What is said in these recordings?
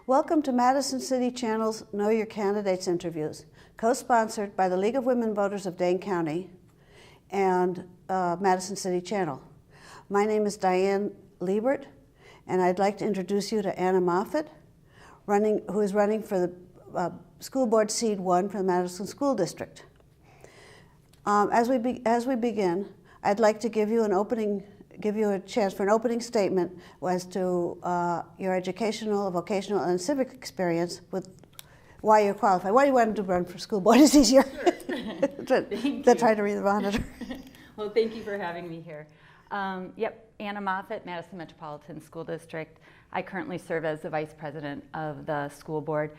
Welcome to Madison City Channel's Know Your Candidates interviews, co-sponsored by the League of Women Voters of Dane County and Madison City Channel. My name is Diane Liebert, and I'd like to introduce you to Anna Moffit, who is running for the School Board Seat 1 for the Madison School District. As we begin, I'd like to give you a chance for an opening statement as to your educational, vocational, and civic experience with why you're qualified. Why do you want to run for school board? It's easier than try to read the monitor. Well, thank you for having me here. Anna Moffit, Madison Metropolitan School District. I currently serve as the Vice President of the school board.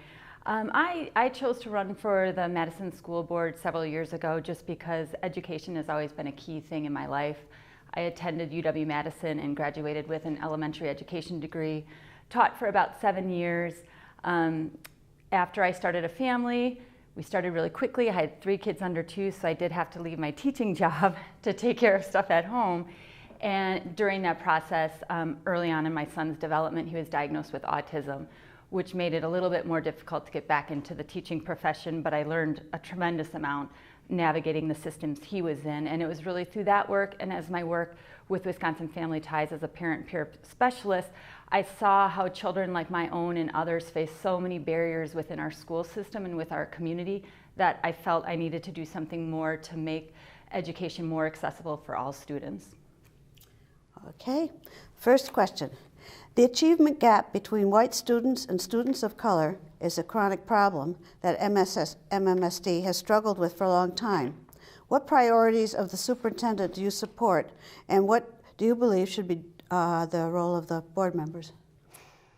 I chose to run for the Madison School Board several years ago just because education has always been a key thing in my life. I attended UW-Madison and graduated with an elementary education degree, taught for about 7 years. After I started a family, we started really quickly. I had 3 kids under 2, so I did have to leave my teaching job to take care of stuff at home. And during that process, early on in my son's development, he was diagnosed with autism, which made it a little bit more difficult to get back into the teaching profession, but I learned a tremendous amount navigating the systems he was in. And it was really through that work and as my work with Wisconsin Family Ties as a parent peer specialist, I saw how children like my own and others face so many barriers within our school system and with our community that I felt I needed to do something more to make education more accessible for all students. Okay, first question. The achievement gap between white students and students of color is a chronic problem that MMSD has struggled with for a long time. What priorities of the superintendent do you support, and what do you believe should be the role of the board members?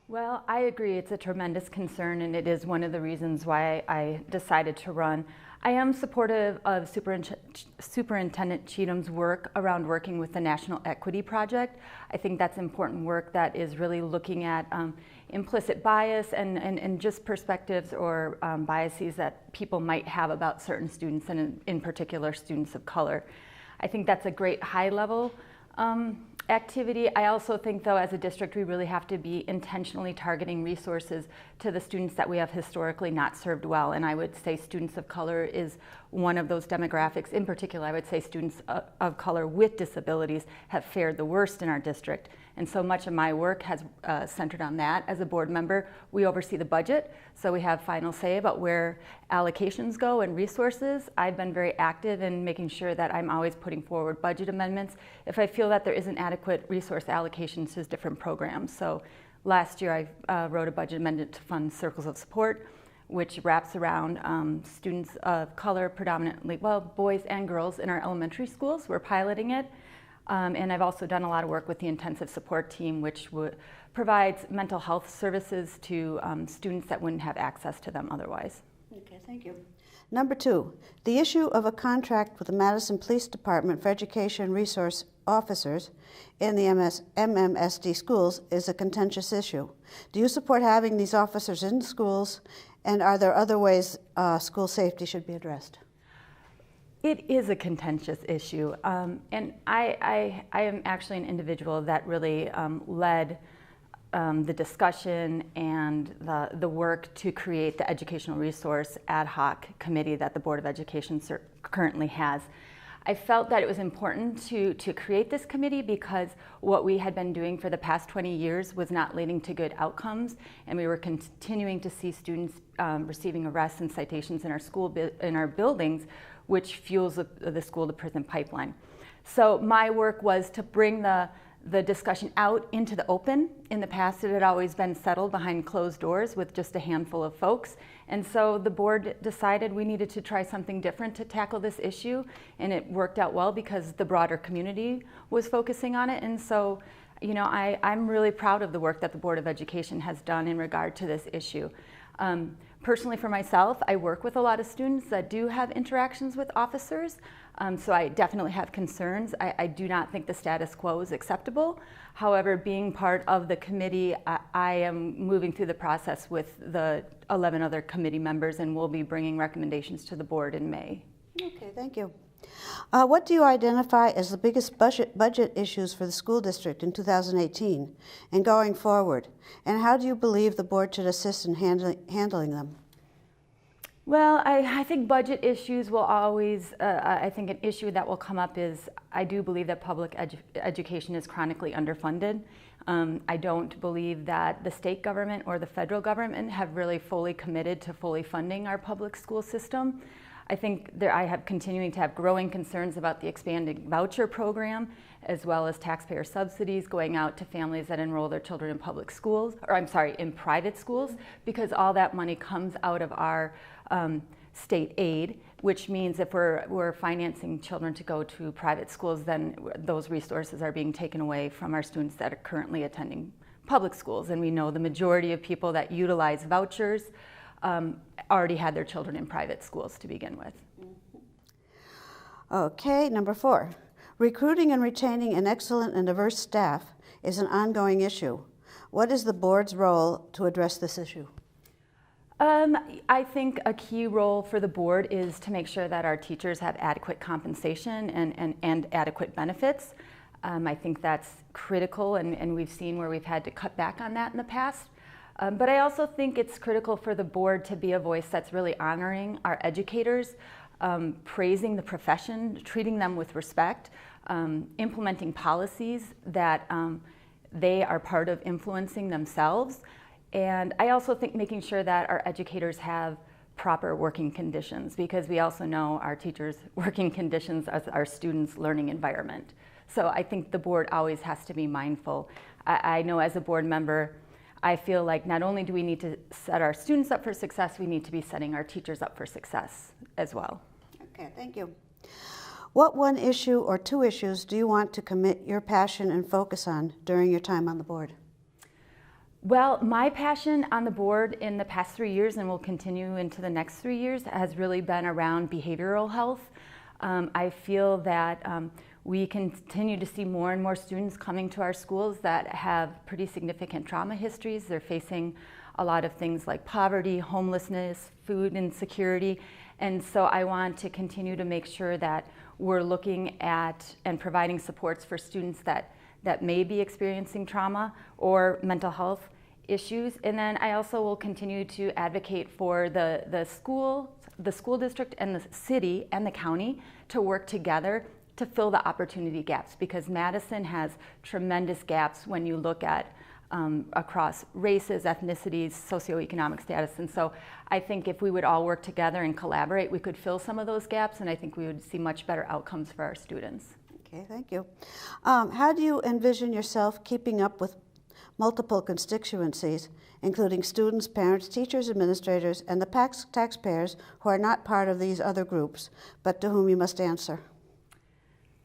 Well, I agree it's a tremendous concern, and it is one of the reasons why I decided to run. I am supportive of Superintendent Cheatham's work around working with the National Equity Project. I think that's important work that is really looking at implicit bias and just perspectives or biases that people might have about certain students, and in particular students of color. I think that's a great high-level activity. I also think, though, as a district, we really have to be intentionally targeting resources to the students that we have historically not served well. And I would say students of color is one of those demographics. In particular, I would say students of color with disabilities have fared the worst in our district. And so much of my work has centered on that. As a board member, we oversee the budget, so we have final say about where allocations go and resources. I've been very active in making sure that I'm always putting forward budget amendments if I feel that there isn't adequate resource allocations to different programs. So last year I wrote a budget amendment to fund Circles of Support, which wraps around students of color, predominantly, well, boys and girls in our elementary schools. We're piloting it. And I've also done a lot of work with the intensive support team, which provides mental health services to students that wouldn't have access to them otherwise. Okay, thank you. Number 2, the issue of a contract with the Madison Police Department for Education Resource Officers in the MMSD schools is a contentious issue. Do you support having these officers in schools, and are there other ways school safety should be addressed? It is a contentious issue, and I am actually an individual that really led the discussion and the work to create the Educational Resource Ad Hoc Committee that the Board of Education currently has. I felt that it was important to create this committee because what we had been doing for the past 20 years was not leading to good outcomes, and we were continuing to see students receiving arrests and citations in our buildings, which fuels the school-to-prison pipeline. So my work was to bring the discussion out into the open. In the past, it had always been settled behind closed doors with just a handful of folks. And so the board decided we needed to try something different to tackle this issue. And it worked out well because the broader community was focusing on it. And so, you know, I'm really proud of the work that the Board of Education has done in regard to this issue. Personally, for myself, I work with a lot of students that do have interactions with officers, so I definitely have concerns. I do not think the status quo is acceptable. However, being part of the committee, I am moving through the process with the 11 other committee members, and we'll be bringing recommendations to the board in May. Okay, thank you. What do you identify as the biggest budget issues for the school district in 2018 and going forward? And how do you believe the board should assist in handling them? Well, I think budget issues will always, I think an issue that will come up is, I do believe that public education is chronically underfunded. I don't believe that the state government or the federal government have really fully committed to fully funding our public school system. I think I have continuing to have growing concerns about the expanding voucher program, as well as taxpayer subsidies going out to families that enroll their children in public schools, or I'm sorry, in private schools, because all that money comes out of our state aid, which means if we're financing children to go to private schools, then those resources are being taken away from our students that are currently attending public schools. And we know the majority of people that utilize vouchers already had their children in private schools to begin with. Okay, number 4. Recruiting and retaining an excellent and diverse staff is an ongoing issue. What is the board's role to address this issue? I think a key role for the board is to make sure that our teachers have adequate compensation and adequate benefits. I think that's critical, and we've seen where we've had to cut back on that in the past. But I also think it's critical for the board to be a voice that's really honoring our educators, praising the profession, treating them with respect, implementing policies that they are part of influencing themselves. And I also think making sure that our educators have proper working conditions, because we also know our teachers' working conditions as our students' learning environment. So I think the board always has to be mindful. I know as a board member, I feel like not only do we need to set our students up for success, we need to be setting our teachers up for success as well. Okay, thank you. What one issue or 2 issues do you want to commit your passion and focus on during your time on the board? Well, my passion on the board in the past 3 years, and will continue into the next 3 years, has really been around behavioral health. I feel that we continue to see more and more students coming to our schools that have pretty significant trauma histories. They're facing a lot of things like poverty, homelessness, food insecurity. And so I want to continue to make sure that we're looking at and providing supports for students that may be experiencing trauma or mental health issues. And then I also will continue to advocate for the school district and the city and the county to work together to fill the opportunity gaps, because Madison has tremendous gaps when you look at across races, ethnicities, socioeconomic status. And so I think if we would all work together and collaborate, we could fill some of those gaps, and I think we would see much better outcomes for our students. Okay, thank you. How do you envision yourself keeping up with multiple constituencies, including students, parents, teachers, administrators, and the taxpayers who are not part of these other groups, but to whom you must answer?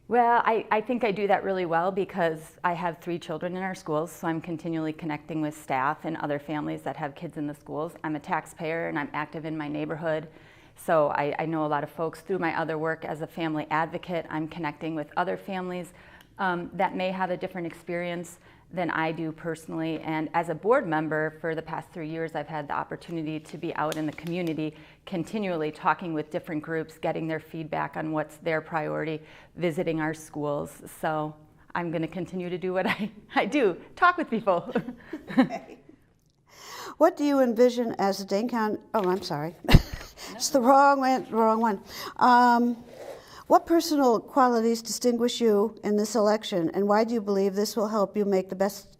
Well, I think I do that really well because I have 3 children in our schools, so I'm continually connecting with staff and other families that have kids in the schools. I'm a taxpayer and I'm active in my neighborhood, so I know a lot of folks through my other work as a family advocate. I'm connecting with other families that may have a different experience than I do personally. And as a board member for the past 3 years, I've had the opportunity to be out in the community, continually talking with different groups, getting their feedback on what's their priority, visiting our schools. So I'm going to continue to do what I do, talk with people. Okay. What do you envision as the Dane County, oh, I'm sorry. It's the wrong one. What personal qualities distinguish you in this election, and why do you believe this will help you make the best,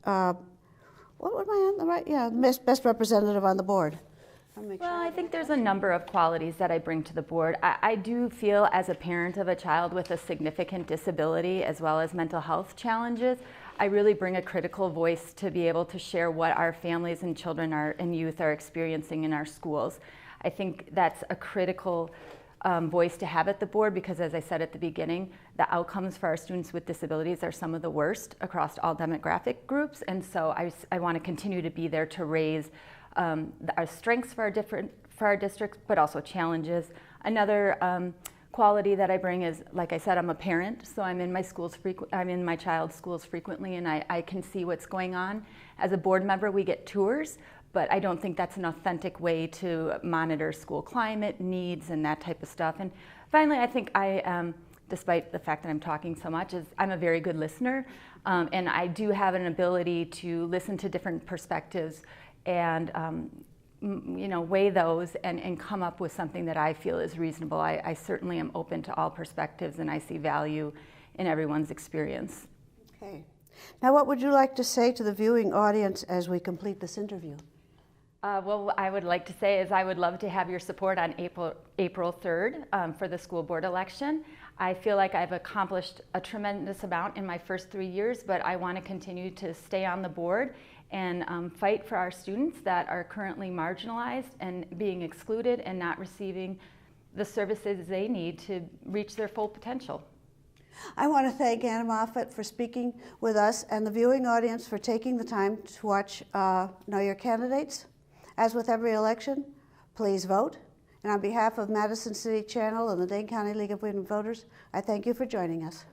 best representative on the board? Well, I think there's a number of qualities that I bring to the board. I do feel, as a parent of a child with a significant disability as well as mental health challenges, I really bring a critical voice to be able to share what our families and children and youth are experiencing in our schools. I think that's a critical voice to have at the board, because as I said at the beginning, the outcomes for our students with disabilities are some of the worst across all demographic groups, and so I want to continue to be there to raise our strengths for our districts, but also challenges. Another quality that I bring is, like I said, I'm a parent, so I'm in my child's schools frequently, and I can see what's going on. As a board member, we get tours, but I don't think that's an authentic way to monitor school climate, needs, and that type of stuff. And finally, I think I despite the fact that I'm talking so much, is I'm a very good listener, and I do have an ability to listen to different perspectives and weigh those and come up with something that I feel is reasonable. I certainly am open to all perspectives, and I see value in everyone's experience. Okay. Now, what would you like to say to the viewing audience as we complete this interview? Well, I would like to say is I would love to have your support on April 3rd for the school board election. I feel like I've accomplished a tremendous amount in my first 3 years, but I want to continue to stay on the board and fight for our students that are currently marginalized and being excluded and not receiving the services they need to reach their full potential. I want to thank Anna Moffit for speaking with us and the viewing audience for taking the time to watch Know Your Candidates. As with every election, please vote. And on behalf of Madison City Channel and the Dane County League of Women Voters, I thank you for joining us.